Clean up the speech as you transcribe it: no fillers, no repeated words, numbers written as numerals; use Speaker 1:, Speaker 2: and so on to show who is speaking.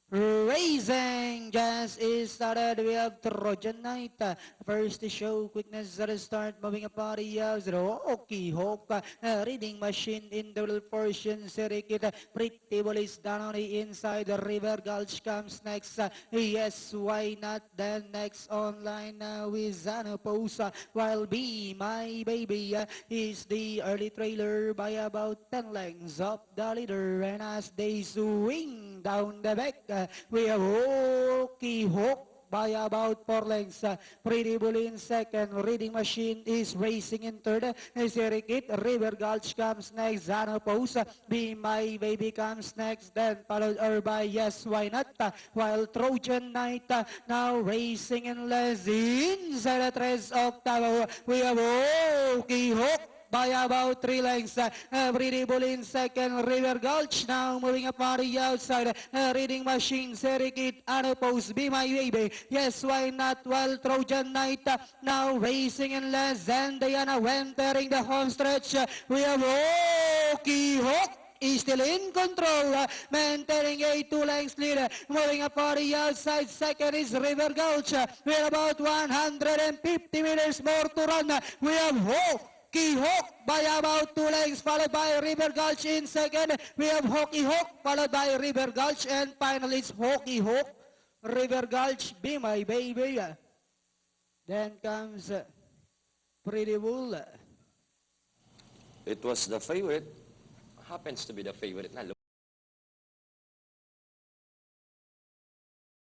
Speaker 1: Racing just is started. We have Trojan Knight. First to show quickness at the start. Moving a party out. Rocky Hawk. Reading machine in the middle portion. Serikit. Pretty Bull is down on the inside. The River Gulch comes next. Yes, why not? Then next online with Zanoposa. While Be My Baby is the early trailer by about 10 lengths of the leader. And as they swing down the back, we have Hooky Hook by about 4 lengths. Pretty Bull in second. Reading Machine is racing in third. Sirikit, River Gulch comes next. Xanopose, Be My Baby comes next. Then followed by Yes, Why Not? While Trojan Knight now racing in less inside the 3 octavo. We have Hooky Hook by about 3 lengths. Pretty Bull in second. River Gulch now moving up on the outside. Reading Machine, Serikit, Anopose, Be My Baby. Yes, why not? While Trojan Knight now racing in less than Diana entering the home stretch. We have Okie Hawk is still in control, maintaining a 2 lengths lead. Moving up on the outside, second is River Gulch. We're about 150 meters more to run. We have Hockey Hawk by about 2 lengths, followed by River Gulch in second. We have Hockey Hawk, followed by River Gulch, and finally it's Hockey Hawk, River Gulch, Be My Baby. Then comes Pretty Bull.
Speaker 2: It was the favorite, happens to be the favorite na